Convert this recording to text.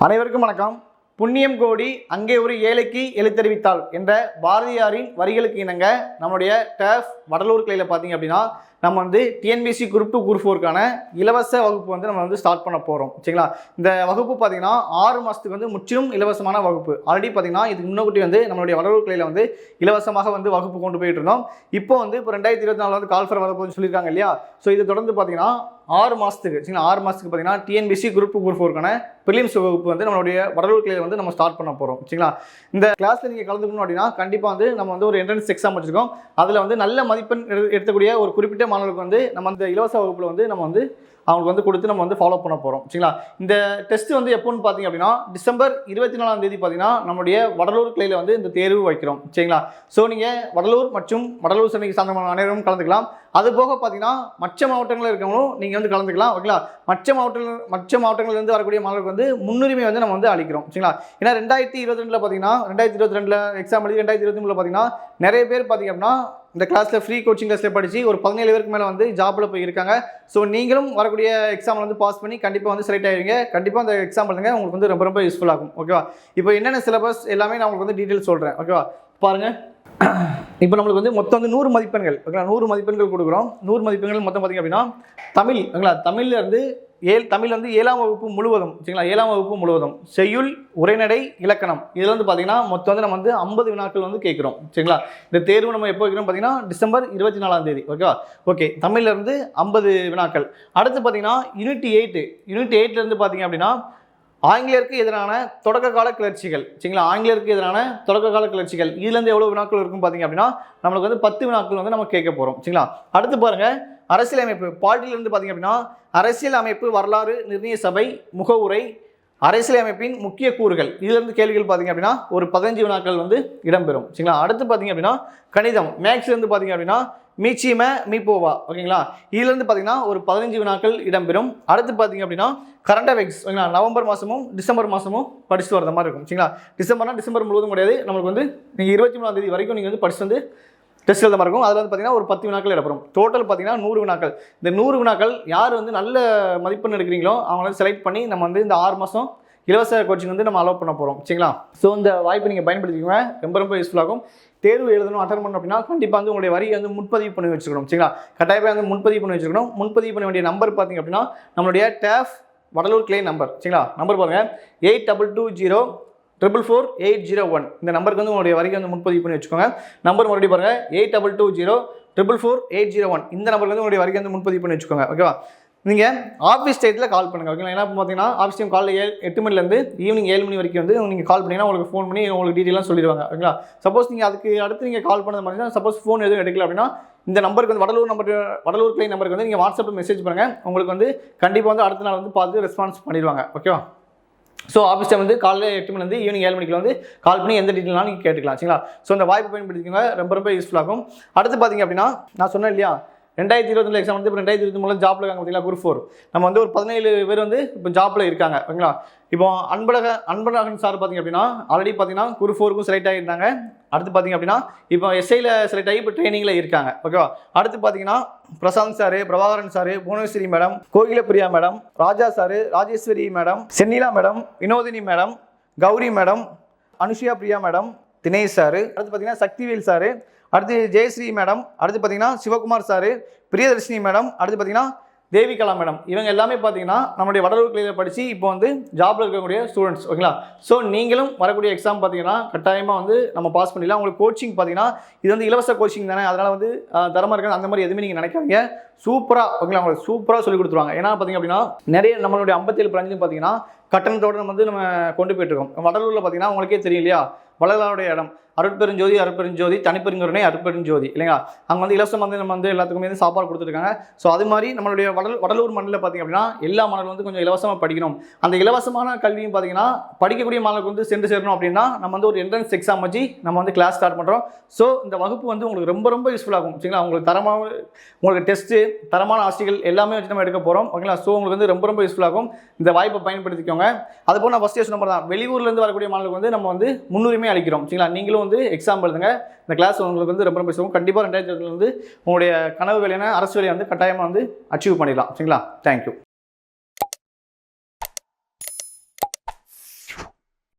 அனைவருக்கும் வணக்கம். புண்ணியம் கோடி அங்கே ஒரு ஏழைக்கு எழுத்தறிவித்தாள் என்ற பாரதியாரின் வரிகளுக்கு இணங்க நம்முடைய டேஃப் வடலூர் கிளையில் பார்த்தீங்க அப்படின்னா நம்ம வந்து டிஎன்பிஎஸ்சி குரூப் 2 குரூப் 4க்கான இலவச வகுப்பு வந்து நம்ம வந்து ஸ்டார்ட் பண்ண போகிறோம். சரிங்களா? இந்த வகுப்பு பார்த்தீங்கன்னா 6 மாதத்துக்கு வந்து முற்றிலும் இலவசமான வகுப்பு. ஆல்ரெடி பார்த்தீங்கன்னா இதுக்கு முன்னாடி வந்து நம்மளுடைய வடலூர் கிளையில் வந்து இலவசமாக வந்து வகுப்பு கொண்டு போயிட்டு இருந்தோம். இப்போ 2024 வந்து கால் ஃபர் வரப்போகுதுன்னு சொல்லியிருக்காங்க இல்லையா? ஸோ இது தொடர்ந்து பார்த்தீங்கன்னா 6 மாதத்துக்கு சரிங்களா 6 மாதத்துக்கு பார்த்தீங்கன்னா டிஎன்பிஎஸ்சி குரூப் 2 குரூப் 4க்கான பிலிம்ஸ் வகுப்பு வந்து நம்மளுடைய வடலூர் கிளையில் வந்து நம்ம ஸ்டார்ட் பண்ண போகிறோம். சரிங்களா? இந்த கிளாஸில் நீங்கள் கலந்துக்கணும் அப்படின்னா கண்டிப்பாக வந்து நம்ம வந்து ஒரு என்ட்ரன்ஸ் எக்ஸாம் வச்சுருக்கோம். அதில் வந்து நல்ல மதிப்பெண் எடுக்கக்கூடிய ஒரு குறிப்பிட்ட மாணவர்களுக்கு வந்து நம்ம அந்த இலவச வகுப்பில் வந்து நம்ம வந்து அவங்களுக்கு வந்து கொடுத்து நம்ம வந்து ஃபாலோ பண்ண போகிறோம். சரிங்களா? இந்த டெஸ்ட் வந்து எப்போன்னு பார்த்தீங்க அப்படின்னா டிசம்பர் 24ஆம் தேதி பார்த்தீங்கன்னா நம்மளுடைய வடலூர் கிளையில் வந்து இந்த தேர்வு வைக்கிறோம். சரிங்களா? ஸோ நீங்கள் வடலூர் மற்றும் வடலூர் சென்னைக்கு சார்ந்த அனைவரும் கலந்துக்கலாம். அது போக பார்த்தீங்கன்னா மற்ற மாவட்டங்களில் இருக்கவங்களும் நீங்கள் வந்து கலந்துக்கலாம். ஓகேங்களா? மற்ற மாவட்டங்கள்லேருந்து வரக்கூடிய மாணவர்களுக்கு வந்து முன்னுரிமை வந்து நம்ம வந்து அளிக்கிறோம். சரிங்களா? ஏன்னா 2022 பார்த்தீங்கன்னா 2022 எக்ஸாம் எழுதி 2023 பார்த்தீங்கன்னா நிறைய பேர் பார்த்தீங்க அப்படின்னா இந்த கிளாஸில் ஃப்ரீ கோச்சிங் கிளாஸில் படித்து ஒரு 17 பேருக்கு மேலே வந்து ஜாப்பில் போய் இருக்காங்க. ஸோ நீங்களும் வரக்கூடிய எக்ஸாமில் வந்து பாஸ் பண்ணி கண்டிப்பாக வந்து செலக்ட் ஆகிடுவீங்க. கண்டிப்பாக அந்த எக்ஸாம் பண்ணுங்க, உங்களுக்கு வந்து ரொம்ப ரொம்ப யூஸ்ஃபுல் ஆகும். ஓகேவா? இப்போ என்னென்ன சிலபஸ் எல்லாமே நான் உங்களுக்கு வந்து டீட்டெயில்ஸ் சொல்கிறேன். ஓகேவா? பாருங்கள், இப்போ நம்மளுக்கு வந்து மொத்தம் வந்து 100 மதிப்பெண்கள். ஓகேங்களா? 100 மதிப்பெண்கள் கொடுக்குறோம். 100 மதிப்பெண்கள் மொத்தம் பார்த்திங்க அப்படின்னா தமிழ். ஓகேங்களா? தமிழில் இருந்து தமிழ் வந்து 7ஆம் வகுப்பு முழுவதும். சரிங்களா? 7ஆம் வகுப்பு முழுவதும் செய்யுள், உரைநடை, இலக்கணம் இதில் வந்து பார்த்தீங்கன்னா மொத்தம் வந்து நம்ம வந்து 50 வினாக்கள் வந்து கேட்குறோம். சரிங்களா? இந்த தேர்வு நம்ம எப்போ வைக்கிறோம் பார்த்தீங்கன்னா டிசம்பர் 24ஆம் தேதி. ஓகேவா? ஓகே, தமிழ்லேருந்து 50 வினாக்கள். அடுத்து பார்த்தீங்கன்னா யூனிட் 8 பார்த்தீங்க அப்படின்னா ஆங்கிலேயருக்கு எதிரான தொடக்க கால கிளர்ச்சிகள். சரிங்களா? ஆங்கிலேயருக்கு எதிரான தொடக்க கால கிளர்ச்சிகள் இதுலேருந்து எவ்வளோ வினாக்கள் இருக்கும் பார்த்தீங்க அப்படின்னா நம்மளுக்கு வந்து 10 வினாக்கள் வந்து நம்ம கேட்க போகிறோம். சரிங்களா? அடுத்து பாருங்கள், அரசியலமைப்பு பாட்டிலிருந்து பார்த்தீங்க அப்படின்னா அரசியல் அமைப்பு, வரலாறு, நிர்ணய சபை, முகவுரை, அரசியலமைப்பின் முக்கிய கூறுகள் இதிலிருந்து கேள்விகள் பார்த்தீங்க அப்படின்னா ஒரு 15 வினாக்கள் வந்து இடம்பெறும். சரிங்களா? அடுத்து பார்த்தீங்க அப்படின்னா கணிதம் மேக்ஸ்லேருந்து பார்த்தீங்க அப்படின்னா மீச்சிம மீப்போவா. ஓகேங்களா? இதுலேருந்து பார்த்தீங்கன்னா ஒரு 15 வினாக்கள் இடம்பெறும். அடுத்து பார்த்தீங்க அப்படின்னா கரண்ட் அஃபேர்ஸ். ஓகேங்களா? நவம்பர் மாதமும் டிசம்பர் மாதமும் படிச்சுட்டு வரத மாதிரி இருக்கும். சரிங்களா? டிசம்பர் முழுவதும் கிடையாது, நம்மளுக்கு வந்து நீங்கள் 23ஆம் தேதி வரைக்கும் நீங்கள் வந்து படிச்சு வந்து டெஸ்ட் எழுத மாதிரி இருக்கும். அதில் வந்து பார்த்தீங்கன்னா ஒரு 10 வினாக்கள் இடப்படும். டோட்டல் பார்த்தீங்கன்னா 100 வினாக்கள். இந்த 100 வினாக்கள் யார் வந்து நல்ல மதிப்பெண் எடுக்கிறீங்களோ அவங்கள செலக்ட் பண்ணி நம்ம வந்து இந்த 6 மாதம் இலவச கோச்சிங் வந்து நம்ம அலோவ் பண்ண போகிறோம். சரிங்களா? ஸோ இந்த வாய்ப்பை நீங்கள் பயன்படுத்திக்கோங்க, ரொம்ப ரொம்ப யூஸ்ஃபுல்லாகும். தேர்வு எழுதணும், அட்டன் பண்ணணும் அப்படின்னா கண்டிப்பாக வந்து உங்களுடைய வரியை வந்து முன்பதிவு பண்ணி வச்சுக்கணும். சரிங்களா? கட்டாயமாக வந்து முன்பதிவு பண்ணி வச்சுக்கணும். முன்பதிவு பண்ண வேண்டிய நம்பர் பார்த்தீங்க அப்படின்னா நம்மளுடைய டேஃப் வடலூர் கிளை நம்பர். சரிங்களா? நம்பர் பாருங்கள், 8220444801. இந்த நம்பருக்கு வந்து உங்களுடைய வரியை வந்து முன்பதிவு பண்ணி வச்சுக்கோங்க. நம்பர் மறுபடியும் பாருங்கள், 8220444801. இந்த நம்பருக்கு வந்து உங்களுடைய வரியை வந்து முன்பதிவு பண்ணி வச்சுக்கோங்க. ஓகேவா? நீங்கள் ஆஃபீஸ் டைத்தில் கால் பண்ணுங்கள். ஓகேங்களா? ஏன்னா இப்போ பார்த்தீங்கன்னா ஆஃபீஸ் டைம் காலையில் 8 மணிலேருந்து ஈவினிங் 7 மணி வரைக்கும் வந்து நீங்கள் கால் பண்ணிங்கன்னா உங்களுக்கு ஃபோன் பண்ணி உங்களுக்கு டீட்டெயிலாக சொல்லிடுவாங்க. ஓகேங்களா? சப்போஸ் நீங்கள் அதுக்கு அடுத்து நீங்கள் கால் பண்ணது மாதிரி தான், சப்போஸ் ஃபோன் எதுவும் எடுக்கல அப்படின்னா இந்த நம்பருக்கு வந்து வடலூர் கிளை நம்பருக்கு வந்து நீங்கள் வாட்ஸ்அப்பில் மெசேஜ் பண்ணுங்கள். உங்களுக்கு வந்து கண்டிப்பாக வந்து அடுத்த நாள் வந்து பார்த்து ரெஸ்பான்ஸ் பண்ணிடுவாங்க. ஓகேவா? ஸோ ஆஃபீஸ் டைம் வந்து காலையில் 8 மணிலேருந்து ஈவினிங் 7 மணிக்கு வந்து கால் பண்ணி எந்த டீட்டெயிலாக நீங்கள் கேட்டுக்கலாம். சரிங்களா? ஸோ இந்த வாய்ப்பு பயன்படுத்திக்கோங்க, ரொம்ப ரொம்ப யூஸ்ஃபுல்லாகும். அடுத்து பார்த்தீங்க அப்படின்னா நான் சொன்னேன் இல்லையா 2022 எக்ஸாம் வந்து இப்போ 2023 ஜாப்பில் இருக்காங்க பார்த்தீங்களா குரூப் 4. நம்ம வந்து ஒரு 17 பேர் வந்து இப்போ ஜாப்பில் இருக்காங்க. ஓகேங்களா? இப்போ அன்பழகன் சார் பார்த்தீங்க அப்படின்னா ஆல்ரெடி பார்த்தீங்கன்னா குரூப் 4க்கும் செலக்ட் ஆகியிருந்தாங்க. அடுத்து பார்த்தீங்க அப்படின்னா இப்போ எஸ்ஐயில் செலக்ட் ஆகி இப்போ ட்ரைனிங்கில் இருக்காங்க. ஓகேவா? அடுத்து பார்த்தீங்கன்னா Prashanth sir, Prabhakaran sir, Bhuvaneswari madam, Kokilapriya madam, Raja sir, Rajeswari madam, Sennila madam, Vinodhini madam, Gowri madam, Anushiya Priya madam, Dinesh sir, அடுத்து பார்த்தீங்கன்னா சக்திவேல் சார், அடுத்து ஜெயஸ்ரீ மேடம், அடுத்து பார்த்தீங்கன்னா சிவகுமார் சார், பிரியதர்ஷினி மேடம், அடுத்து பார்த்தீங்கன்னா தேவிகலா மேடம். இவங்க எல்லாமே பார்த்தீங்கன்னா நம்மளுடைய வடலூர் கிளையில் படித்து இப்போ வந்து ஜாப்பில் இருக்கக்கூடிய ஸ்டூடெண்ட்ஸ். ஓகேங்களா? ஸோ நீங்களும் வரக்கூடிய எக்ஸாம் பார்த்தீங்கன்னா கட்டாயமாக வந்து நம்ம பாஸ் பண்ணிடலாம். உங்களுக்கு கோச்சிங் பார்த்தீங்கன்னா இது வந்து இலவச கோச்சிங் தானே, அதனால் வந்து தரமாக இருக்காது அந்த மாதிரி எதுவுமே நீங்கள் நினைக்காதீங்க. சூப்பராக ஓகேங்களா உங்களுக்கு சூப்பராக சொல்லிக் கொடுத்துருவாங்க. ஏன்னா பார்த்தீங்க அப்படின்னா நிறைய நம்மளுடைய 57 பிரான்ச்லையும் பார்த்தீங்கன்னா கட்டணத்தோடு நம்ம வந்து நம்ம கொண்டு போயிட்டுருக்கோம். வடலூரில் பார்த்தீங்கன்னா உங்களுக்கே தெரியும் இல்லையா வள்ளலாருடைய இடம், அருட்பெருஞ்சோதி, தனிப்பெருங்கருணை, அருட்பெருஞ்சோதி இல்லைங்களா? அங்கே வந்து இலவசம் வந்து நம்ம வந்து எல்லாத்துக்குமே வந்து சாப்பாடு கொடுத்துருக்காங்க. ஸோ அது மாதிரி நம்மளுடைய வடலூர் மண்ணில் பார்த்திங்க அப்படின்னா எல்லா மாணவர்களும் வந்து கொஞ்சம் இலவசமாக படிக்கணும். அந்த இலவசமான கல்வியும் பார்த்திங்கன்னா படிக்கக்கூடிய மாணவர்களுக்கு வந்து சென்று சேரணும் அப்படின்னா நம்ம வந்து ஒரு என்ட்ரன்ஸ் எக்ஸாம் வச்சு நம்ம வந்து கிளாஸ் ஸ்டார்ட் பண்ணுறோம். ஸோ இந்த வகுப்பு வந்து உங்களுக்கு ரொம்ப ரொம்ப யூஸ்ஃபுல்லாகும். சரிங்களா? உங்களுக்கு டெஸ்ட்டு, தரமான ஆசிரியர்கள் எல்லாமே வச்சு நம்ம எடுக்க போகிறோம். ஓகேங்களா? ஸோ உங்களுக்கு வந்து ரொம்ப ரொம்ப யூஸ்ஃபுல்லாகும். இந்த வாய்ப்பை பயன்படுத்திக்கோங்க. அதுபோல் நான் ஃபஸ்ட்டே சொன்ன மாதிரி தான் வெளியூர்லேருந்து வரக்கூடிய மாணவர்களுக்கு வந்து நம்ம வந்து முன்னுரிமை அளிக்கிறோம். சரிங்களா? நீங்களும் வந்து எக்ஸாம் எழுதுங்க. இந்த கிளாஸ் உங்களுக்கு வந்து ரொம்ப ரொம்ப யூஸ்ஃபுல்லாகும். கண்டிப்பாக 2022 வந்து உங்களுடைய கனவு வேலையான அரசு வேலையை வந்து கட்டாயமாக வந்து அச்சீவ் பண்ணிடலாம். சரிங்களா? தேங்க்யூ.